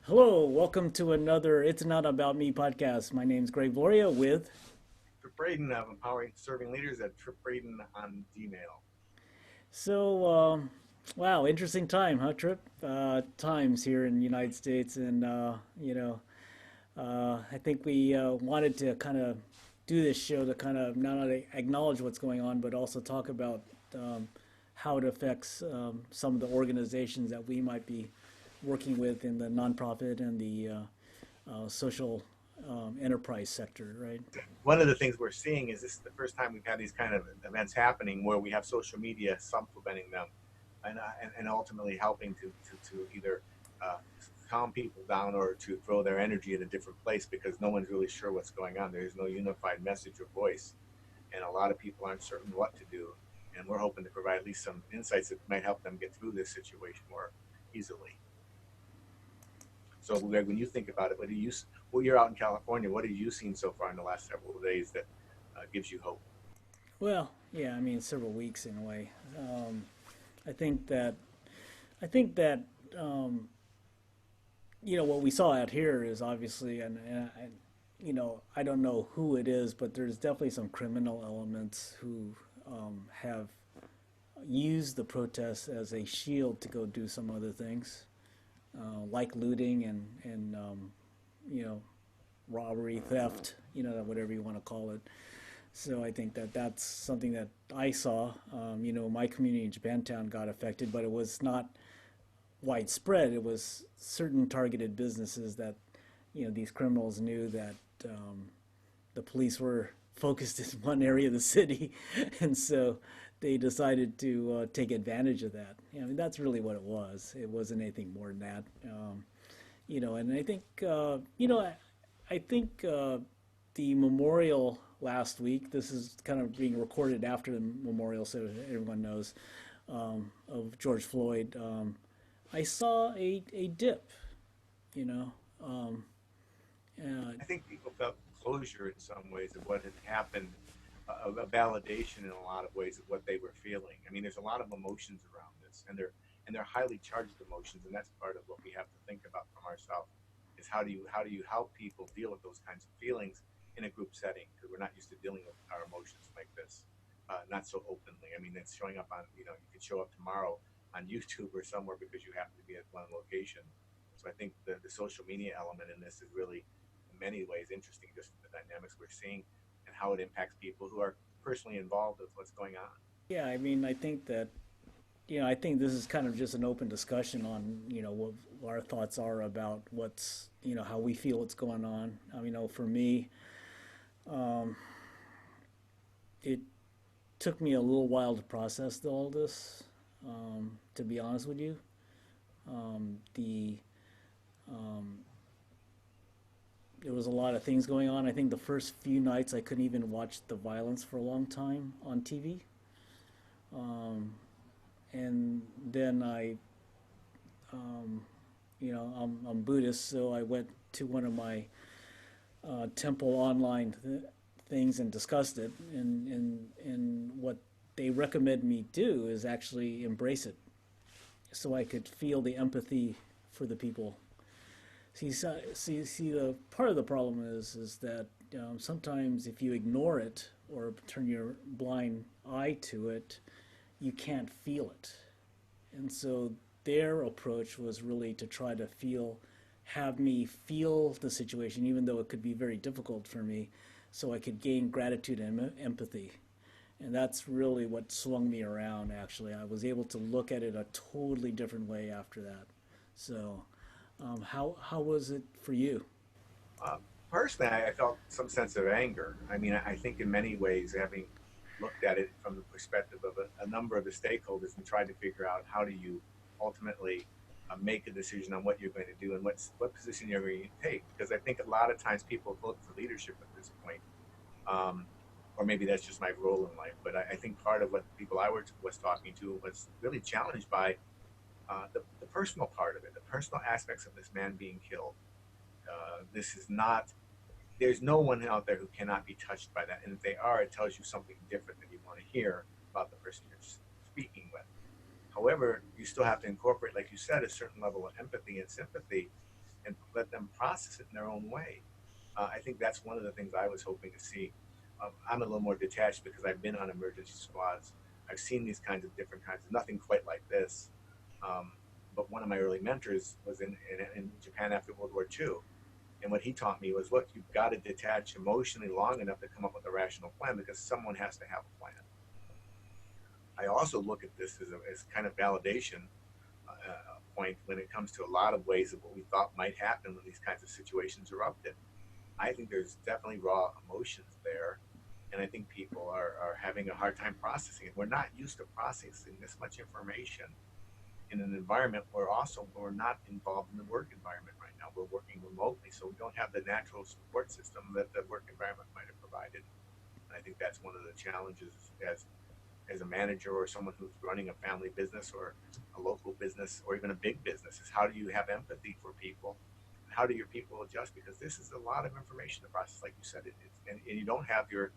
Hello, welcome to another It's Not About Me podcast. My name's Greg Gloria with. Tripp Braden of Empowering Serving Leaders at Tripp Braden on Gmail. So, wow, interesting time, huh, Trip? Times here in the United States. And, I think we wanted to kind of do this show to kind of not only acknowledge what's going on, but also talk about um, how it affects some of the organizations that we might be working with in the nonprofit and the social enterprise sector, right? One of the things we're seeing is this is the first time we've had these kind of events happening where we have social media supplementing them and ultimately helping to either uh, calm people down or to throw their energy in a different place because no one's really sure what's going on. There's no unified message or voice, and a lot of people aren't certain what to do. And we're hoping to provide at least some insights that might help them get through this situation more easily. So, Greg, when you think about it, what do you? Well, you're out in California. What have you seen so far in the last several days that gives you hope? Well, yeah, I mean, several weeks in a way. Um, I think that I think that um, what we saw out here is obviously, I don't know who it is, but there's definitely some criminal elements who have used the protests as a shield to go do some other things, like looting and you know robbery, theft, whatever you want to call it. So I think that that's something that I saw. My community in Japantown got affected, but it was not widespread. It was certain targeted businesses that, these criminals knew that the police were focused in one area of the city, and so they decided to take advantage of that. I mean, that's really what it was. It wasn't anything more than that. And I think, I think the memorial last week. This is kind of being recorded after the memorial, so everyone knows, of George Floyd. I saw a dip, you know. Um, I think people felt closure in some ways of what had happened, a validation in a lot of ways of what they were feeling. I mean, there's a lot of emotions around this, and they're highly charged emotions, and that's part of what we have to think about from ourselves is how do you help people deal with those kinds of feelings in a group setting because we're not used to dealing with our emotions like this, not so openly. I mean, it's showing up on you could show up tomorrow on YouTube or somewhere because you happen to be at one location. So I think the social media element in this is really in many ways interesting, just the dynamics we're seeing and how it impacts people who are personally involved with what's going on. yeah, I mean, I think this is kind of just an open discussion on, what our thoughts are about what's, how we feel what's going on. I mean, for me, um, it took me a little while to process all this. To be honest with you, the um, there was a lot of things going on. I think the first few nights I couldn't even watch the violence for a long time on TV. Um, and then um, I'm Buddhist, so I went to one of my temple online things and discussed it. And what they recommend me do is actually embrace it, so I could feel the empathy for the people. See. The part of the problem is that sometimes if you ignore it or turn your blind eye to it, you can't feel it. And so their approach was really to try to have me feel the situation, even though it could be very difficult for me, so I could gain gratitude and empathy. And that's really what swung me around, actually. I was able to look at it a totally different way after that. So, how was it for you? Um, Personally, I felt some sense of anger. I mean, I think in many ways, having looked at it from the perspective of a number of the stakeholders and tried to figure out how do you ultimately make a decision on what you're going to do and what position you're going to take. Because I think a lot of times people vote for leadership at this point, um, or maybe that's just my role in life. But I think part of what the people was talking to was really challenged by the personal part of it, the personal aspects of this man being killed. This is not there's no one out there who cannot be touched by that. And if they are, it tells you something different than you want to hear about the person you're speaking with. However, you still have to incorporate, like you said, a certain level of empathy and sympathy and let them process it in their own way. I think that's one of the things I was hoping to see. I'm a little more detached because I've been on emergency squads. I've seen these kinds of different kinds of nothing quite like this. Um, but one of my early mentors was in Japan after World War II. And what he taught me was, look, you've got to detach emotionally long enough to come up with a rational plan because someone has to have a plan. I also look at this as kind of validation point when it comes to a lot of ways of what we thought might happen when these kinds of situations erupted. I think there's definitely raw emotions there. And I think people are having a hard time processing it. We're not used to processing this much information in an environment where also we're not involved in the work environment right now. We're working remotely, so we don't have the natural support system that the work environment might have provided. And I think that's one of the challenges as a manager or someone who's running a family business or a local business or even a big business is how do you have empathy for people? How do your people adjust? Because this is a lot of information to process, like you said, and you don't have your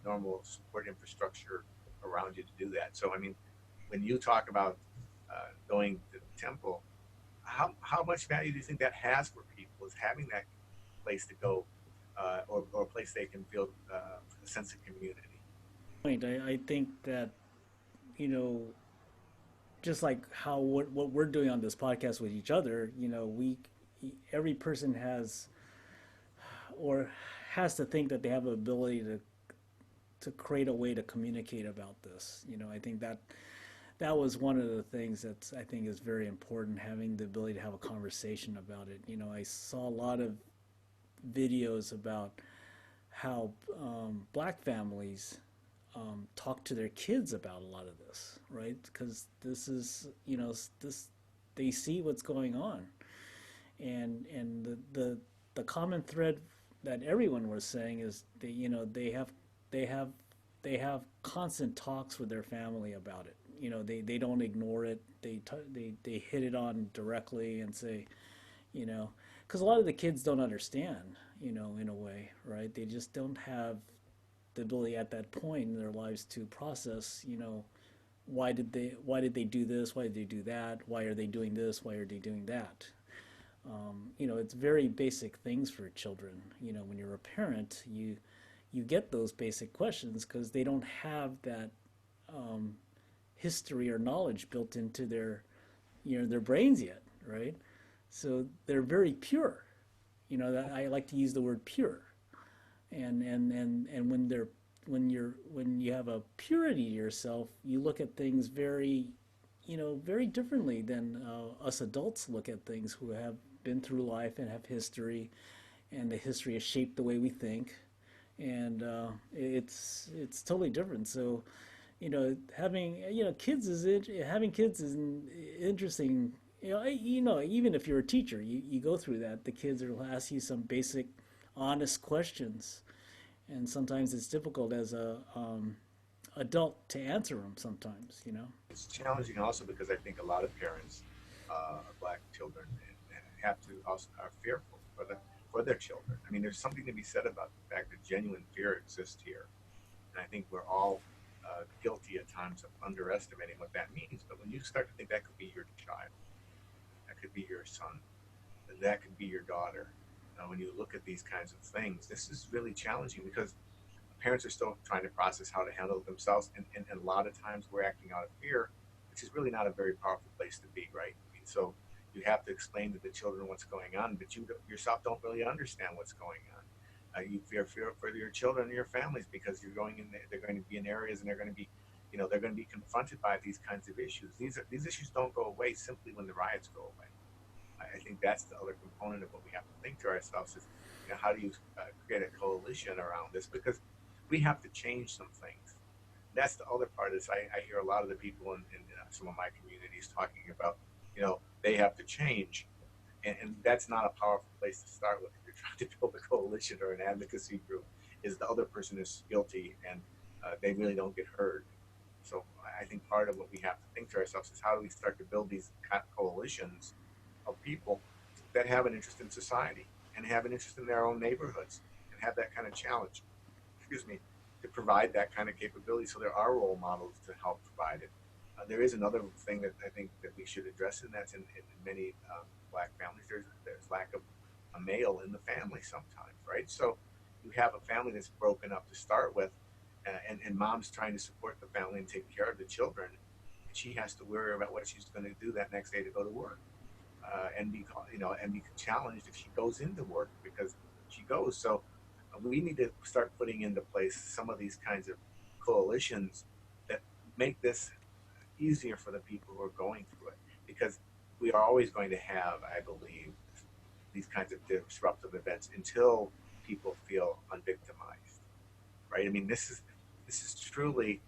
normal support infrastructure around you to do that. So, I mean, when you talk about going to the temple, how much value do you think that has for people? Is having that place to go, or a place they can feel a sense of community? Point. I think that, you know, just like how what we're doing on this podcast with each other, every person has or has to think that they have the ability to create a way to communicate about this. I think that was one of the things that I think is very important, having the ability to have a conversation about it. I saw a lot of videos about how black families talk to their kids about a lot of this, right? Because this is, this they see what's going on, and the common thread that everyone was saying is they have they have constant talks with their family about it. They don't ignore it. They hit it on directly and say, because a lot of the kids don't understand, in a way, right? They just don't have the ability at that point in their lives to process, why did they do this? Why did they do that? Why are they doing this? Why are they doing that? It's very basic things for children. When you're a parent, you get those basic questions because they don't have that um, history or knowledge built into their brains yet, right? So they're very pure. That I like to use the word pure, and when you have a purity to yourself, you look at things very differently than us adults look at things who have been through life and have history, and the history has shaped the way we think, and it's totally different. So having kids having kids is interesting. Even if you're a teacher, you go through that. The kids will ask you some basic, honest questions, and sometimes it's difficult as a adult to answer them. Sometimes. It's challenging also because I think a lot of parents of black children have to also are fearful for their children. I mean, there's something to be said about the fact that genuine fear exists here, and I think we're all guilty at times of underestimating what that means. But when you start to think that could be your child, that could be your son, that could be your daughter. When you look at these kinds of things, this is really challenging because parents are still trying to process how to handle it themselves, and a lot of times we're acting out of fear, which is really not a very powerful place to be, right? I mean, so you have to explain to the children what's going on, but you yourself don't really understand what's going on. You fear for your children and your families because you're going in. They're going to be in areas, and they're going to be, they're going to be confronted by these kinds of issues. These issues don't go away simply when the riots go away. I think that's the other component of what we have to think to ourselves is, how do you create a coalition around this? Because we have to change some things. That's the other part is I hear a lot of the people in some of my communities talking about, they have to change. And that's not a powerful place to start with. If you're trying to build a coalition or an advocacy group, is the other person is guilty and they really don't get heard. So I think part of what we have to think to ourselves is how do we start to build these coalitions of people that have an interest in society and have an interest in their own neighborhoods and have that kind of challenge, excuse me, to provide that kind of capability. So there are role models to help provide it. There is another thing that I think that we should address, and that's in many black families, there's lack of a male in the family sometimes, right? So you have a family that's broken up to start with, and mom's trying to support the family and take care of the children, and she has to worry about what she's going to do that next day to go to work, and be and be challenged if she goes into work because she goes. So we need to start putting into place some of these kinds of coalitions that make this easier for the people who are going through it, because we are always going to have, I believe, these kinds of disruptive events until people feel unvictimized, right? I mean, this is truly,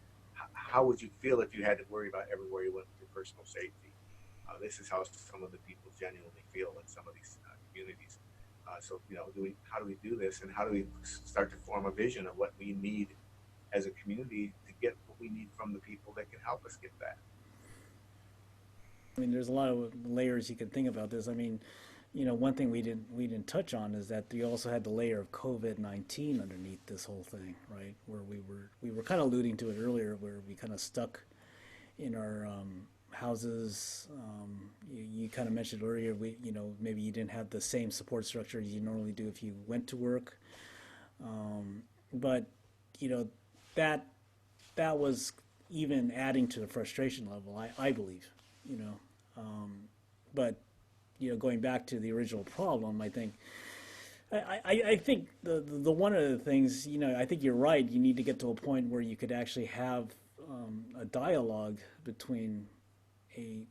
how would you feel if you had to worry about everywhere you went with your personal safety? This is how some of the people genuinely feel in some of these communities. So, how do we do this, and how do we start to form a vision of what we need as a community to get what we need from the people that can help us get that? I mean, there's a lot of layers you can think about this. I mean, one thing we didn't touch on is that you also had the layer of COVID-19 underneath this whole thing, right? Where we were kind of alluding to it earlier, where we kind of stuck in our houses. You kind of mentioned earlier, maybe you didn't have the same support structure as you normally do if you went to work. But you know that that was even adding to the frustration level. I believe, you know. But going back to the original problem, I think I think the one of the things, I think you're right. You need to get to a point where you could actually have a dialogue between a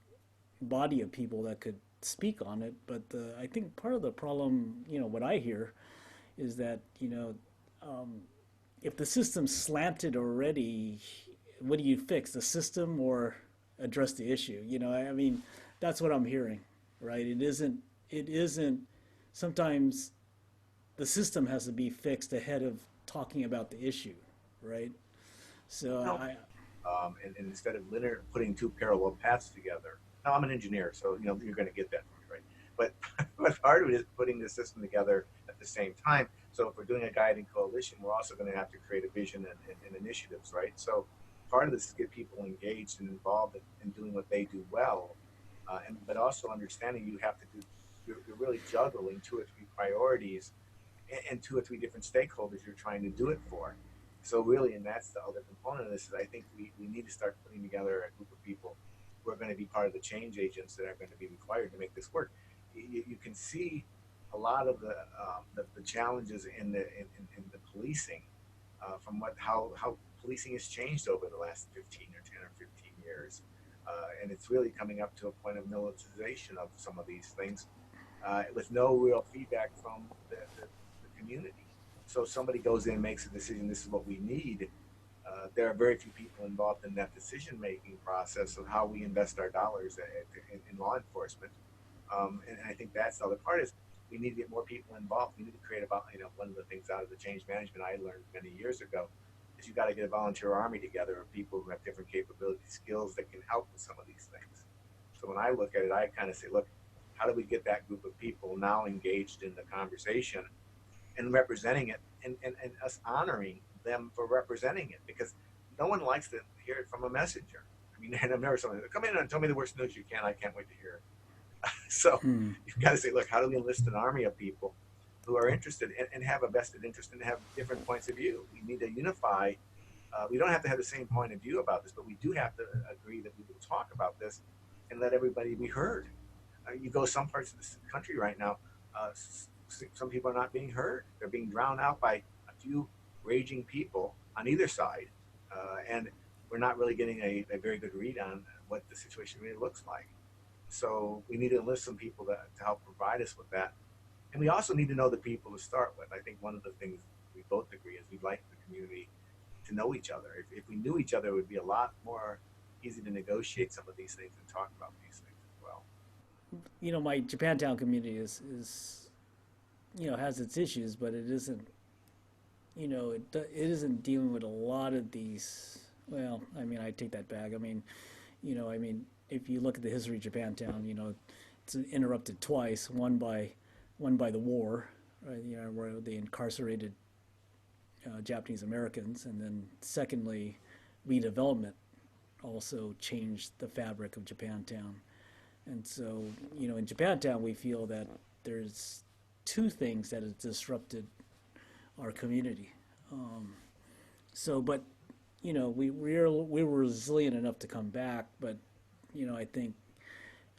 body of people that could speak on it. But I think part of the problem, what I hear, is that if the system's slanted already, what do you fix? The system or address the issue? I mean, that's what I'm hearing, right? It isn't. It isn't. Sometimes the system has to be fixed ahead of talking about the issue, right? So No. I, And instead of linear putting two parallel paths together. Now I'm an engineer, so you're going to get that from me, right? But part of it is putting the system together at the same time. So if we're doing a guiding coalition, we're also going to have to create a vision and initiatives, right? So part of this is get people engaged and involved in doing what they do well, but also understanding you have to do. You're really juggling two or three priorities and two or three different stakeholders you're trying to do it for. So really, and that's the other component of this, is I think we need to start putting together a group of people who are going to be part of the change agents that are going to be required to make this work. You can see a lot of the challenges in the policing, from how policing has changed over the last 15 or 10 or 15 years. And it's really coming up to a point of militarization of some of these things, with no real feedback from the community. So somebody goes in, makes a decision, this is what we need. There are very few people involved in that decision-making process of how we invest our dollars in law enforcement. And I think that's the other part is we need to get more people involved. We need to create one of the things out of the change management I learned many years ago is you got to get a volunteer army together of people who have different capabilities, skills that can help with some of these things. So when I look at it, I kind of say, look, how do we get that group of people now engaged in the conversation and representing it, and us honoring them for representing it, because no one likes to hear it from a messenger. I mean, and I've never someone come in and tell me the worst news you can. I can't wait to hear it. So hmm. you've got to say, look, how do we enlist an army of people who are interested and have a vested interest and have different points of view? We need to unify. We don't have to have the same point of view about this, but we do have to agree that we will talk about this and let everybody be heard. You go some parts of this country right now, some people are not being heard. They're being drowned out by a few raging people on either side, and we're not really getting a very good read on what the situation really looks like. So we need to enlist some people to help provide us with that. And we also need to know the people to start with. I think one of the things we both agree is we'd like the community to know each other. If we knew each other, it would be a lot more easy to negotiate some of these things and talk about these things as well. My Japantown community is has its issues, but it isn't. It isn't dealing with a lot of these. Well, I mean, I take that back. If you look at the history of Japantown, it's interrupted twice. One by the war, right? Where they incarcerated Japanese Americans, and then secondly, redevelopment also changed the fabric of Japantown. And so, in Japantown, we feel that there's two things that have disrupted our community. Um, but we were resilient enough to come back. But I think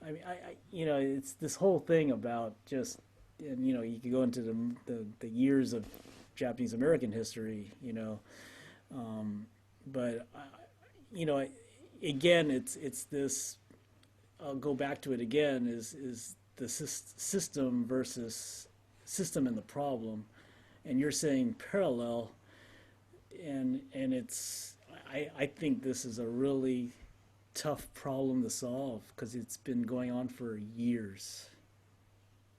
it's this whole thing about just, and you could go into the years of Japanese American history, but you know, again, it's this. I'll go back to it again. Is the system versus system and the problem, and you're saying parallel, and it's. I think this is a really tough problem to solve because it's been going on for years,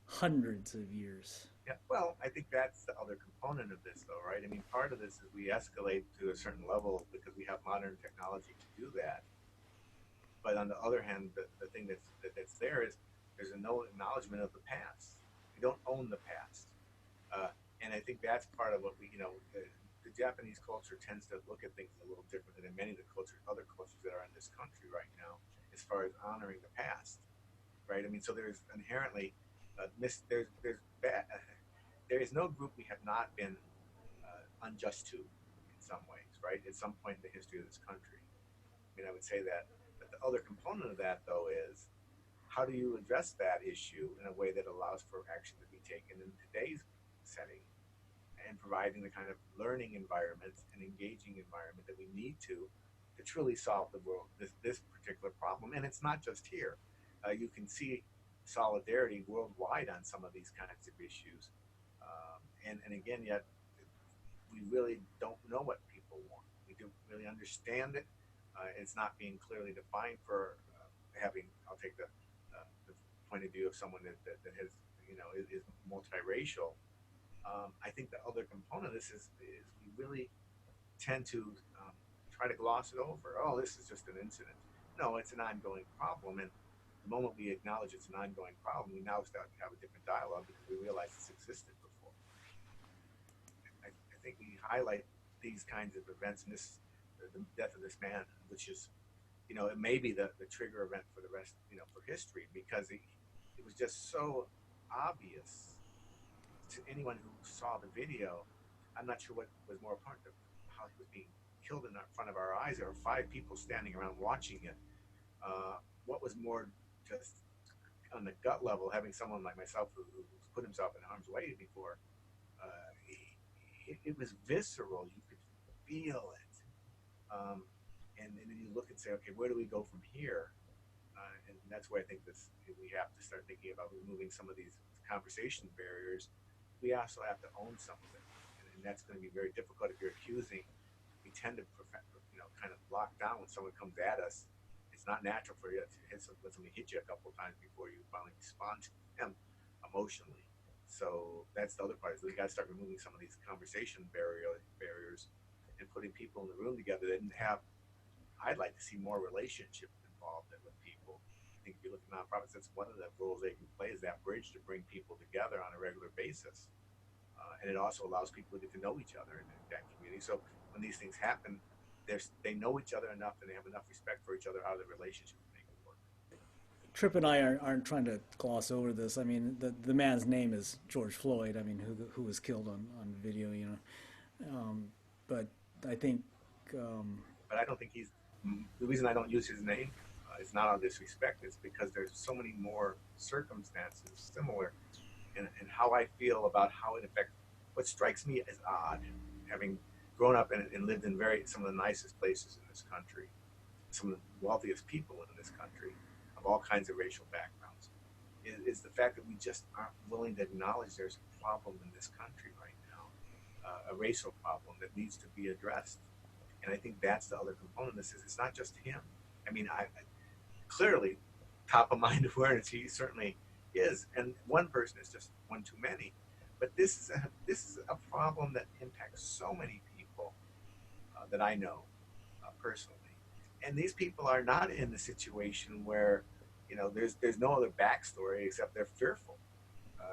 hundreds of years. Yeah, well, I think that's the other component of this, though, right? I mean, part of this is we escalate to a certain level because we have modern technology to do that. But on the other hand, the thing that's there is there's a no acknowledgement of the past. We don't own the past, and I think that's part of what the Japanese culture tends to look at things a little differently than many of the other cultures that are in this country right now, as far as honoring the past, right? I mean, so there's inherently there is no group we have not been unjust to in some ways, right? At some point in the history of this country. I mean, I would say that. But the other component of that, though, is how do you address that issue in a way that allows for action to be taken in today's setting and providing the kind of learning environment and engaging environment that we need to truly solve this particular problem. And it's not just here. You can see solidarity worldwide on some of these kinds of issues. And again, yet we really don't know what people want. We don't really understand it. It's not being clearly defined for having. I'll take the point of view of someone that has is multiracial. I think the other component of this is we really tend to try to gloss it over. Oh, this is just an incident. No, it's an ongoing problem, and the moment we acknowledge it's an ongoing problem, we now start to have a different dialogue because we realize it's existed before. I think we highlight these kinds of events, and the death of this man, which is, it may be the trigger event for the rest, for history, because it was just so obvious to anyone who saw the video. I'm not sure what was more important, how he was being killed in front of our eyes. There were five people standing around watching it. What was more just on the gut level, having someone like myself who's put himself in harm's way before, it was visceral. You could feel it. And then you look and say, okay, where do we go from here? And that's where I think we have to start thinking about removing some of these conversation barriers. We also have to own some of it, and that's going to be very difficult if you're accusing. We tend to, kind of lock down when someone comes at us. It's not natural for you to let somebody hit you a couple of times before you finally respond to them emotionally. So that's the other part. Is we got to start removing some of these conversation barriers and putting people in the room together that didn't have. I'd like to see more relationship involved with people. I think if you look at nonprofits, that's one of the roles they can play is that bridge to bring people together on a regular basis. And it also allows people to get to know each other in that community. So when these things happen, they know each other enough and they have enough respect for each other how the relationship will make it work. Tripp and I aren't trying to gloss over this. I mean, the man's name is George Floyd. I mean, who was killed on video, but I think. But I don't think the reason I don't use his name is not out of disrespect. It's because there's so many more circumstances similar in how I feel about how it affects. What strikes me as odd, having grown up and lived in some of the nicest places in this country, some of the wealthiest people in this country, of all kinds of racial backgrounds, is the fact that we just aren't willing to acknowledge there's a problem in this country right now, a racial problem that needs to be addressed. And I think that's the other component of this. Is it's not just him. I mean, I clearly top of mind awareness. He certainly is, and one person is just one too many. But this is a problem that impacts so many people that I know personally, and these people are not in the situation where there's no other backstory except they're fearful.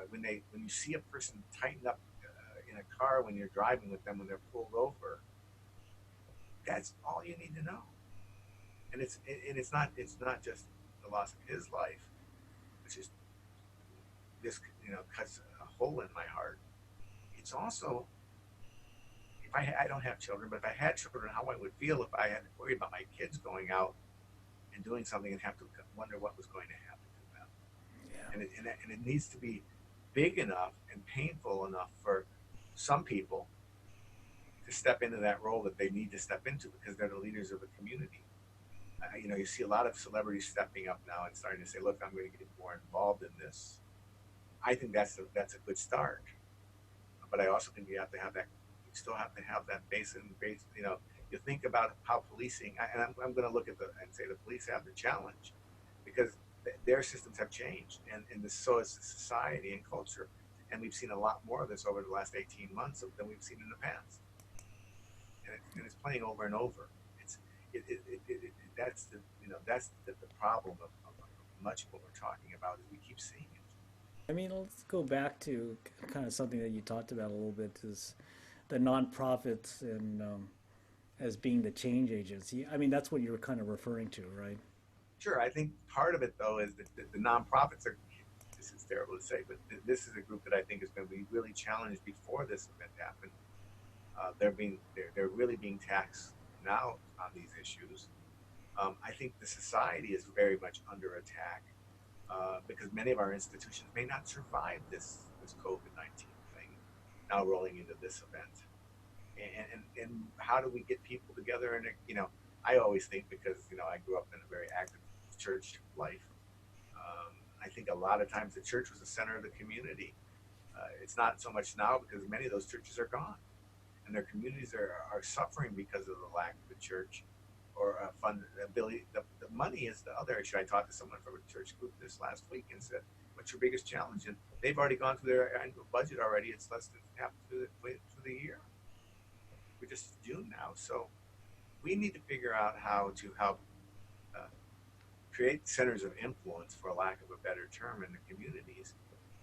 When you see a person tighten up in a car when you're driving with them when they're pulled over, that's all you need to know. And it's not just the loss of his life. which is this, cuts a hole in my heart. It's also, if I don't have children, but if I had children, how I would feel if I had to worry about my kids going out and doing something and have to wonder what was going to happen to them. Yeah. And it needs to be big enough and painful enough for some people to step into that role that they need to step into because they're the leaders of the community. You see a lot of celebrities stepping up now and starting to say, "Look, I'm going to get more involved in this." I think that's a good start, but I also think you have to have that. You still have to have that base. You think about how policing, and I'm going to look at and say the police have the challenge because their systems have changed, and so is the society and culture, and we've seen a lot more of this over the last 18 months than we've seen in the past, and it's playing over and over. It's that's the problem of much of what we're talking about is we keep seeing it. I mean, let's go back to kind of something that you talked about a little bit is the nonprofits and as being the change agents. I mean, that's what you were kind of referring to, right? Sure, I think part of it though is that the nonprofits are. This is terrible to say, but this is a group that I think is going to be really challenged before this event happened. They're really being taxed now on these issues. I think the society is very much under attack because many of our institutions may not survive this COVID-19 thing now rolling into this event. And how do we get people together? And I always think because I grew up in a very active church life. I think a lot of times the church was the center of the community. It's not so much now because many of those churches are gone, and their communities are suffering because of the lack of the church or fund ability. The money is the other issue. I talked to someone from a church group this last week and said, "What's your biggest challenge?" And they've already gone through their annual budget already. It's less than half through the year. We're just June now, so we need to figure out how to help uh, create centers of influence, for lack of a better term, in the communities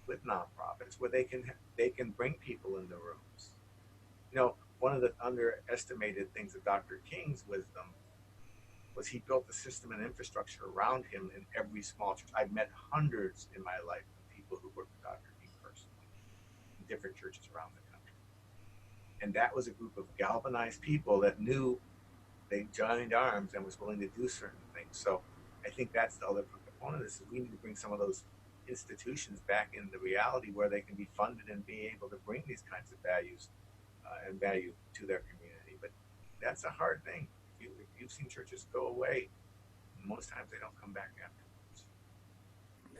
with nonprofits where they can bring people in the rooms. One of the underestimated things of Dr. King's wisdom was he built the system and infrastructure around him in every small church. I've met hundreds in my life of people who worked with Dr. King personally in different churches around the country. And that was a group of galvanized people that knew they joined arms and was willing to do certain things. So I think that's the other component of this is we need to bring some of those institutions back into reality where they can be funded and be able to bring these kinds of values and value to their community. But that's a hard thing. If you've seen churches go away, most times they don't come back afterwards.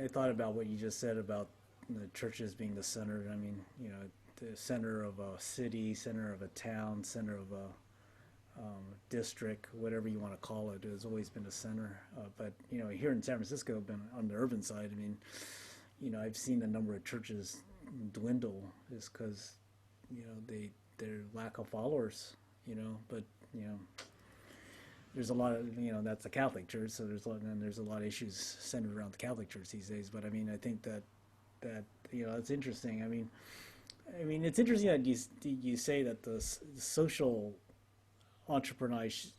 I thought about what you just said about the churches being the center. I mean, the center of a city, center of a town, center of a district, whatever you want to call it, has always been a center. But here in San Francisco, been on the urban side. I mean, I've seen the number of churches dwindle just because their lack of followers. But there's a lot of that's the Catholic Church, so there's a lot of issues centered around the Catholic Church these days. But I mean, I think that it's interesting. I mean, it's interesting that you say that the social entrepreneurs,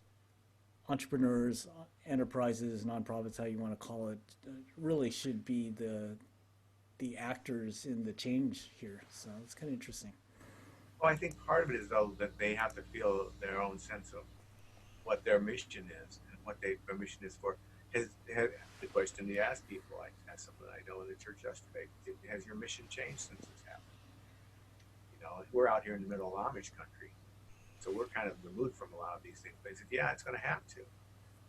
enterprises, nonprofits, how you want to call it, really should be the actors in the change here. So it's kind of interesting. Well, I think part of it is though that they have to feel their own sense of what their mission is and what their mission is for. Has the question you ask people? I asked someone I know in the church yesterday, has your mission changed since this happened? We're out here in the middle of Amish country, so we're kind of removed from a lot of these things. But he said, yeah, it's going to have to,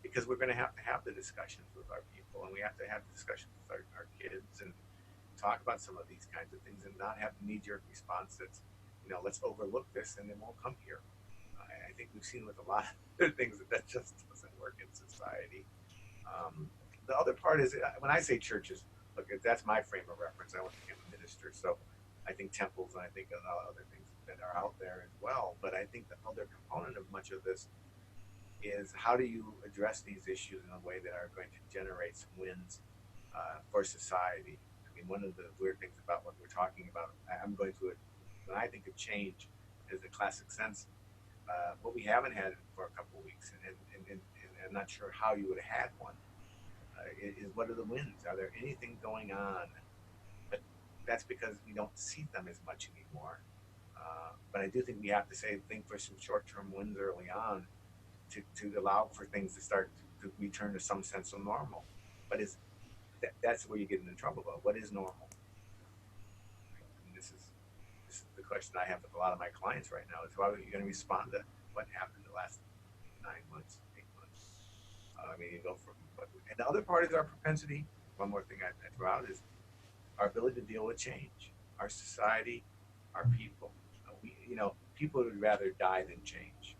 because we're going to have the discussions with our people, and we have to have the discussions with our kids and talk about some of these kinds of things and not have the knee-jerk response that's, let's overlook this and then won't come here. I think we've seen with a lot of other things that just doesn't work in society. The other part is when I say churches, look, that's my frame of reference. I want to become a minister, so I think temples and I think other things that are out there as well. But I think the other component of much of this is how do you address these issues in a way that are going to generate some wins for society. I mean, one of the weird things about what we're talking about, I'm going through it when I think of change as a classic sense. What we haven't had for a couple of weeks, and I'm not sure how you would have had one, Is what are the wins? Are there anything going on? But that's because we don't see them as much anymore. But I do think we have to say think for some short-term wins early on to allow for things to start to return to some sense of normal. But that's where you get into trouble. About what is normal? I mean, this is the question I have with a lot of my clients right now: is how are you going to respond to what happened the last 9 months, 8 months? I mean, you go from and the other part is our propensity. One more thing I throw out is our ability to deal with change. Our society, our people. People would rather die than change.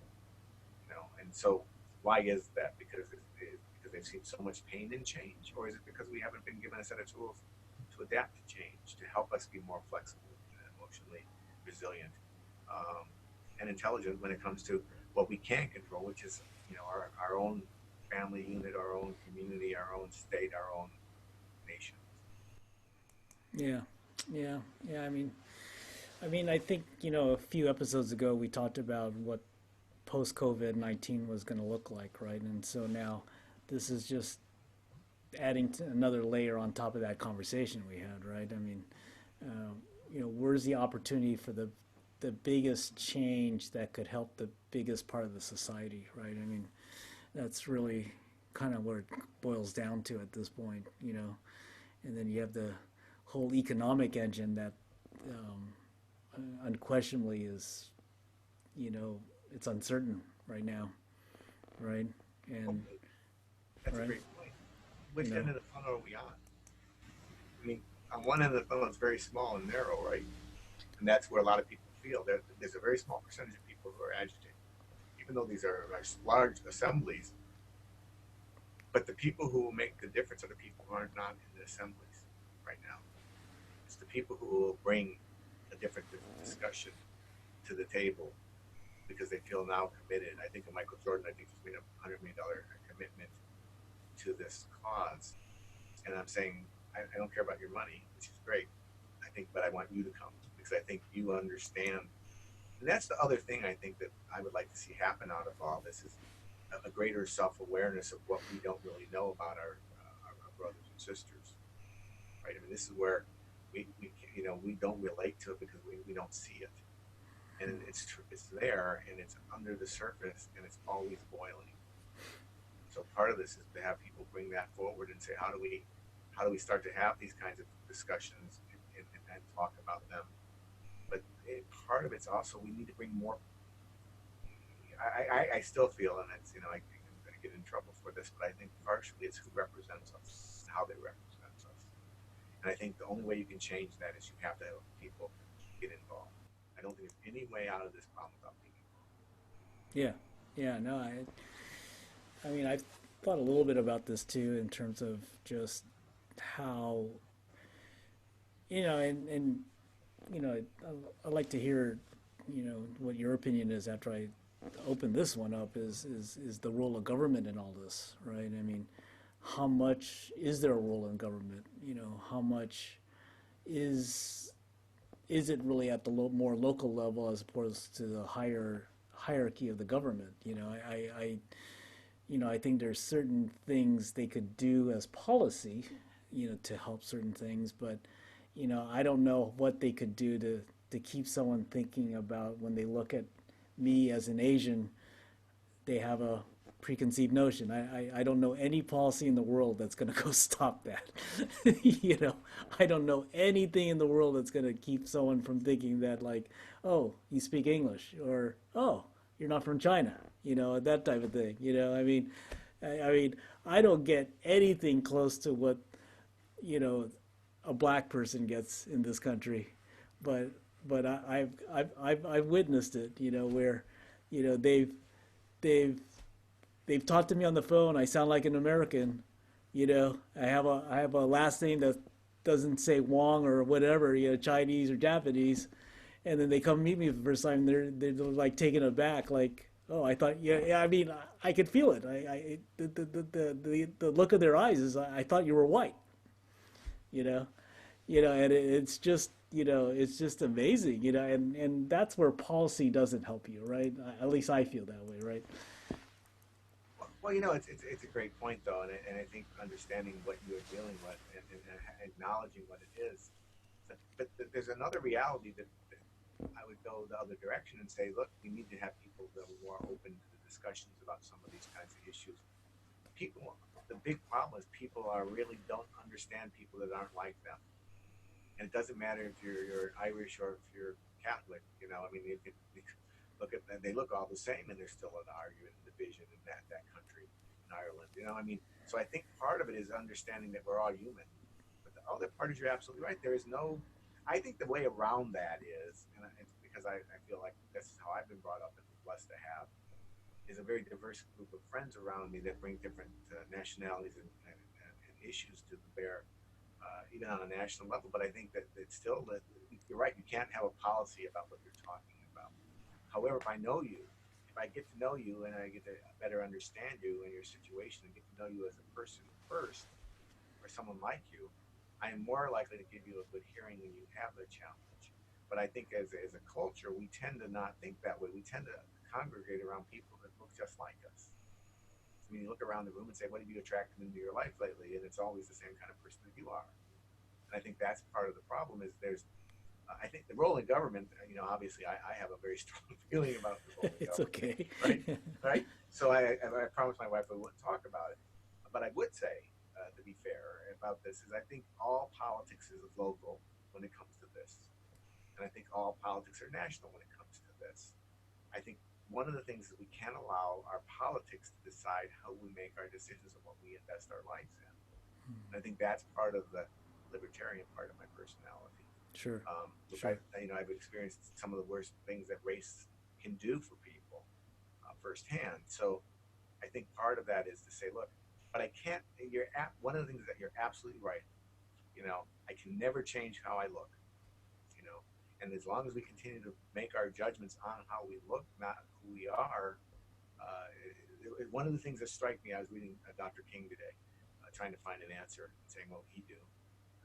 And so why is that? Because they've seen so much pain and change, or is it because we haven't been given a set of tools to adapt to change, to help us be more flexible and emotionally resilient and intelligent when it comes to what we can control, which is our own family unit, our own community, our own state, our own nation. Yeah, yeah, yeah. I mean, I think a few episodes ago we talked about what post COVID-19 was going to look like, right? And so now this is just adding to another layer on top of that conversation we had, right? I mean, where's the opportunity for the biggest change that could help the biggest part of the society, right? I mean, that's really kind of where it boils down to at this point. And then you have the whole economic engine that unquestionably is, it's uncertain right now, right? And That's a right, great point. Which you end know, of the funnel are we on? I mean, on one end of the funnel, it's very small and narrow, right? And that's where a lot of people feel. There's a very small percentage of people who are agitated, even though these are large assemblies. But the people who will make the difference are the people who are not in the assemblies right now. It's the people who will bring a different discussion to the table because they feel now committed. I think of Michael Jordan. I think he's made $100 million commitment to this cause, and I'm saying I don't care about your money, which is great. But I want you to come because I think you understand. And that's the other thing I think that I would like to see happen out of all this is a greater self-awareness of what we don't really know about our brothers and sisters, right? I mean, this is where we don't relate to it because we don't see it, and it's there and it's under the surface and it's always boiling. So part of this is to have people bring that forward and say, how do we start to have these kinds of discussions and talk about them? But part of it's also we need to bring more. I still feel, and it's I'm going to get in trouble for this, but I think partially it's who represents us, how they represent us, and I think the only way you can change that is you have to have people get involved. I don't think there's any way out of this problem without being involved. yeah, yeah. No, I mean, I've thought a little bit about this too in terms of just how and I'd like to hear what your opinion is after I open this one up is the role of government in all this, right? I mean, how much is there a role in government? How much is it really at the more local level as opposed to the higher hierarchy of the government? I think there's certain things they could do as policy, to help certain things, but I don't know what they could do to keep someone thinking about when they look at me as an Asian, they have a preconceived notion. I don't know any policy in the world that's going to go stop that. I don't know anything in the world that's going to keep someone from thinking that, like, oh, you speak English, or oh, you're not from China, that type of thing. I don't get anything close to what a black person gets in this country, but I've witnessed it, where they've they've talked to me on the phone. I sound like an American, I have a last name that doesn't say Wong or whatever, Chinese or Japanese, and then they come meet me for the first time. They're like taken aback, like, oh, I thought, yeah, yeah. I mean, I could feel it. The look of their eyes is, I thought you were white, you know, and it's just, it's just amazing, and that's where policy doesn't help you, right? At least I feel that way, right? Well, it's a great point though, and I think understanding what you are dealing with and acknowledging what it is. But there's another reality that I would go the other direction and say, look, we need to have people that are more open to the discussions about some of these kinds of issues. People, the big problem is people are really don't understand people that aren't like them, and it doesn't matter if you're Irish or if you're Catholic. I mean, you look at them, they look all the same, and there's still an argument and division in that country, in Ireland. I mean, so I think part of it is understanding that we're all human. But the other part is you're absolutely right. There is no. I think the way around that is, and it's because I feel like this is how I've been brought up and blessed to have, is a very diverse group of friends around me that bring different nationalities and issues to the bear, even on a national level. But I think that it's still that you're right. You can't have a policy about what you're talking about. However, if I get to know you and I get to better understand you and your situation and get to know you as a person first, or someone like you, I am more likely to give you a good hearing when you have the challenge. But I think as a culture, we tend to not think that way. We tend to congregate around people that look just like us. I mean, you look around the room and say, what have you attracted into your life lately? And it's always the same kind of person that you are. And I think that's part of the problem is I think the role in government, obviously I have a very strong feeling about the role in It's government, okay. right? Right? So I promised my wife I wouldn't talk about it. But I would say, to be fair about this, is I think all politics is local when it comes to this. And I think all politics are national when it comes to this. I think one of the things that we can't allow our politics to decide how we make our decisions and what we invest our lives in. And I think that's part of the libertarian part of my personality. Sure, Look, sure. I've experienced some of the worst things that race can do for people firsthand. So I think part of that is to say, look, but I can't. One of the things that you're absolutely right. I can never change how I look. You know, and as long as we continue to make our judgments on how we look, not who we are, one of the things that strike me, I was reading Dr. King today, trying to find an answer and saying, what would he do?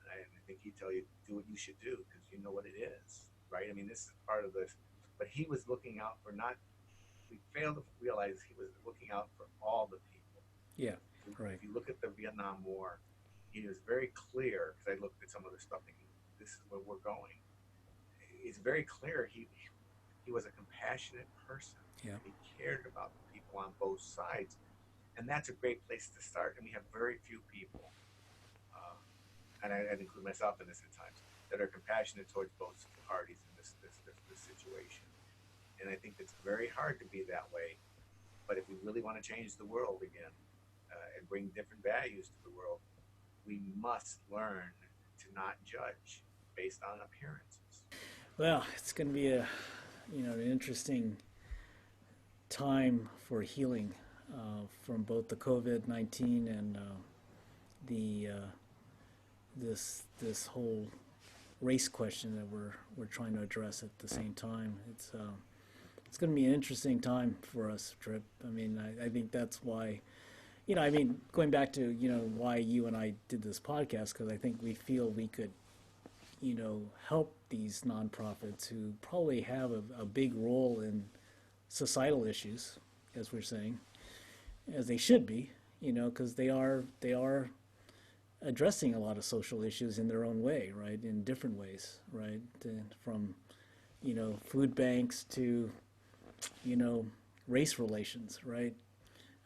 And I think he'd tell you, do what you should do because you know what it is, right? I mean, this is part of this. But he was looking out for not, we failed to realize he was looking out for all the people. Yeah, right. If you look at the Vietnam War, he was very clear because I looked at some of the stuff thinking, this is where we're going. It's very clear he was a compassionate person Yeah, and he cared about the people on both sides. And that's a great place to start. And we have very few people, uh, and I'd include myself in this at times, that are compassionate towards both parties in this situation. And I think it's very hard to be that way. But if we really want to change the world again and bring different values to the world, we must learn to not judge based on appearances. well, it's going to be an interesting time for healing from both the COVID-19 and the this whole race question that we're trying to address at the same time. It's going to be an interesting time for us, Tripp. I mean, I think that's why, I mean, going back to, why you and I did this podcast, because I think we feel we could, help these nonprofits who probably have a big role in societal issues, as we're saying, as they should be, because they are addressing a lot of social issues in their own way, right? In different ways, right? From, food banks to, race relations, right?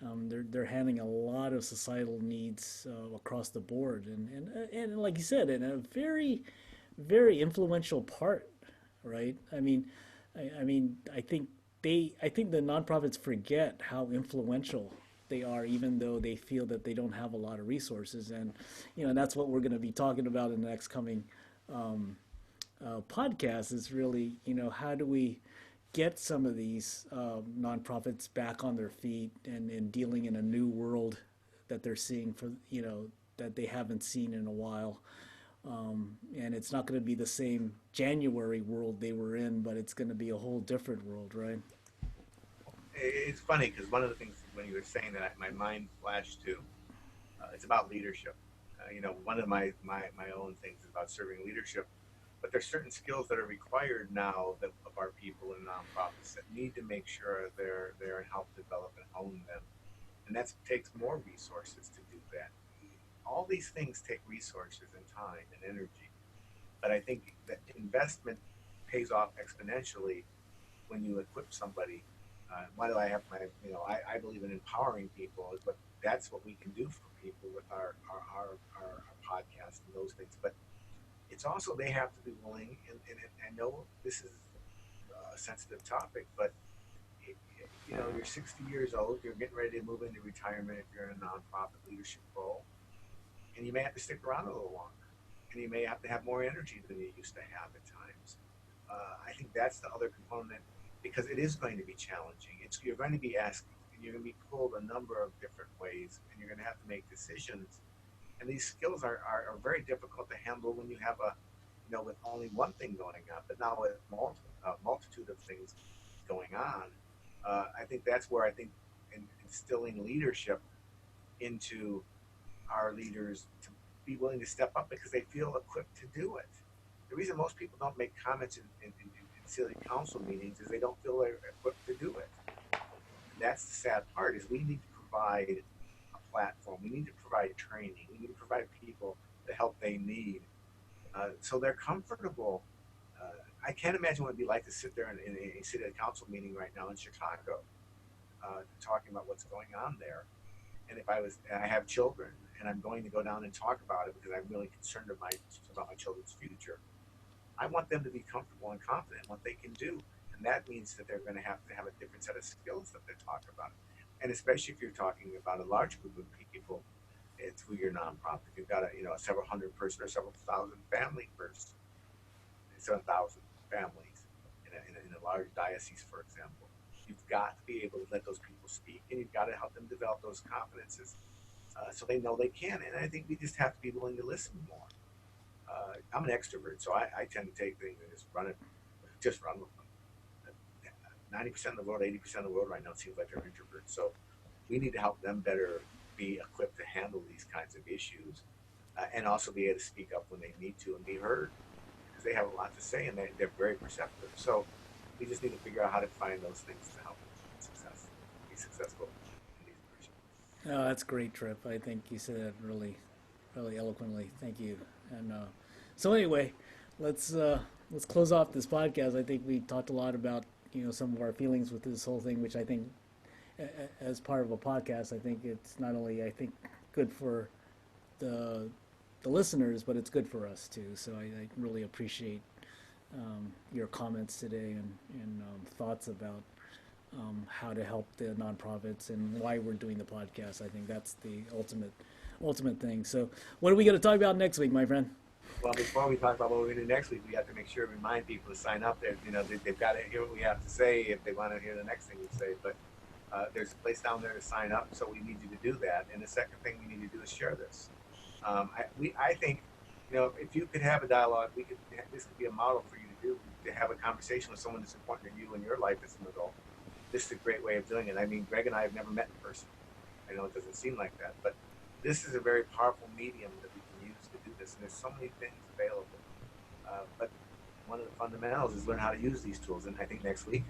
They're handling a lot of societal needs across the board, and like you said, in a very, very influential part, right? I think the nonprofits forget how influential they are, even though they feel that they don't have a lot of resources, and that's what we're going to be talking about in the next coming podcast. Is really, how do we get some of these nonprofits back on their feet and dealing in a new world that they're seeing for that they haven't seen in a while. And it's not going to be the same January world they were in, but it's going to be a whole different world, right? It's funny because one of the things when you were saying that my mind flashed to, it's about leadership. One of my own things is about serving leadership, but there's certain skills that are required now of our people in nonprofits that need to make sure they're helped develop and hone them. and that takes more resources to do that. All these things take resources and time and energy, but I think that investment pays off exponentially when you equip somebody. Why do I have my, I believe in empowering people, but that's what we can do for people with our podcast and those things. But it's also they have to be willing, and I know this is a sensitive topic, but you're 60 years old, you're getting ready to move into retirement if you're in a nonprofit leadership role, and you may have to stick around a little longer, and you may have to have more energy than you used to have at times. I think that's the other component because it is going to be challenging. You're going to be asked, and you're going to be pulled a number of different ways, and you're going to have to make decisions. And these skills are very difficult to handle when you have with only one thing going on, but now with a multitude of things going on. I think that's where I think instilling leadership into our leaders to be willing to step up because they feel equipped to do it. The reason most people don't make comments in city council meetings is they don't feel they're equipped to do it. And that's the sad part is we need to provide a platform. We need to provide training. We need to provide people the help they need so they're comfortable. I can't imagine what it'd be like to sit there in a city council meeting right now in Chicago talking about what's going on there. And I have children, and I'm going to go down and talk about it because I'm really concerned about my children's future. I want them to be comfortable and confident in what they can do, and that means that they're going to have a different set of skills that they talk about. And especially if you're talking about a large group of people through your nonprofit, if you've got a several hundred person or several thousand family person, 7,000 families in a large diocese, for example. You've got to be able to let those people speak, and you've got to help them develop those confidences so they know they can. And I think we just have to be willing to listen more. I'm an extrovert, so I tend to take things and just run with them. 90% of the world, 80% of the world right now seems like they're introverts. So we need to help them better be equipped to handle these kinds of issues and also be able to speak up when they need to and be heard because they have a lot to say and they're very perceptive. So we just need to figure out how to find those things to help them be successful in these positions. Oh, that's great, Tripp. I think you said that really, really eloquently. Thank you. And so anyway, let's close off this podcast. I think we talked a lot about some of our feelings with this whole thing, which I think as part of a podcast, I think it's not only good for the listeners, but it's good for us too. So I really appreciate your comments today and thoughts about how to help the nonprofits and why we're doing the podcast. I think that's the ultimate thing. So what are we going to talk about next week, my friend? Well, before we talk about what we're going to do next week, we have to make sure to remind people to sign up. They've got to hear what we have to say if they want to hear the next thing we say. But there's a place down there to sign up, so we need you to do that. And the second thing we need to do is share this. I think, if you could have a dialogue, this could be a model for you to have a conversation with someone that's important to you in your life as an adult. This is a great way of doing it. I mean, Greg and I have never met in person. I know it doesn't seem like that, but this is a very powerful medium that we can use to do this. And there's so many things available. But one of the fundamentals is learn how to use these tools. And I think next week,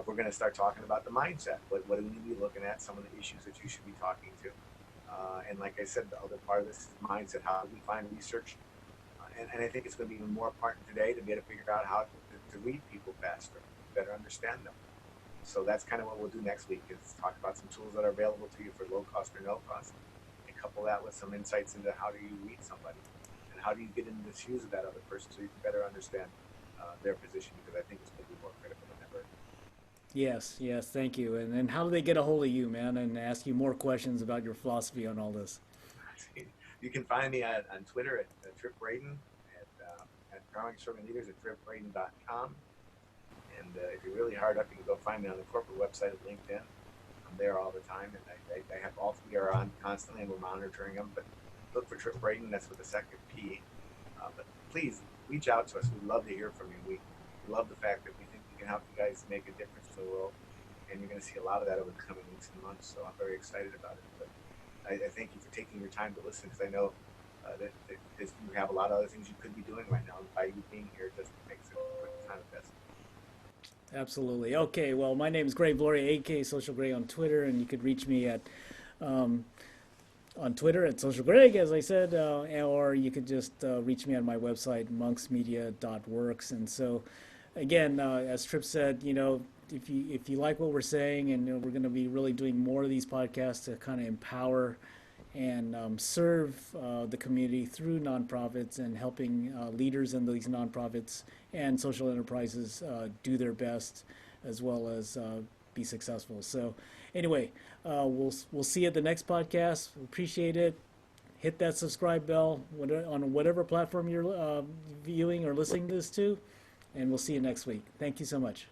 we're going to start talking about the mindset. What do we need to be looking at? Some of the issues that you should be talking to. And like I said, the other part of this is mindset. How do we find research? And I think it's going to be even more important today to be able to figure out how to read people faster, better understand them. So that's kind of what we'll do next week is talk about some tools that are available to you for low cost or no cost, and couple that with some insights into how do you read somebody and how do you get into the shoes of that other person so you can better understand their position, because I think it's going to be more critical than ever. Yes, thank you. And then how do they get a hold of you, man, and ask you more questions about your philosophy on all this? You can find me on Twitter at Tripp Braden, at Growing Serving Leaders at trippbraden.com. And if you're really hard up, you can go find me on the corporate website of LinkedIn. I'm there all the time, and I have all three are on constantly, and we're monitoring them. But look for Tripp Braden, that's with a second P. But please reach out to us. We'd love to hear from you. We love the fact that we think we can help you guys make a difference in the world, and you're going to see a lot of that over the coming weeks and months. So I'm very excited about it. But I thank you for taking your time to listen, because I know that you have a lot of other things you could be doing right now. And by you being here, it just makes it worth the time investment. Absolutely. Okay, well, my name is Greg Gloria, a.k.a. Social Gray on Twitter, and you could reach me at on Twitter at Social Greg, as I said, or you could just reach me on my website, monksmedia.works. And so, again, as Tripp said, if you like what we're saying, and we're going to be really doing more of these podcasts to kind of empower and serve the community through nonprofits and helping leaders in these nonprofits and social enterprises do their best as well as be successful. So anyway, we'll see you at the next podcast. Appreciate it. Hit that subscribe bell on whatever platform you're viewing or listening to this to, and we'll see you next week. Thank you so much.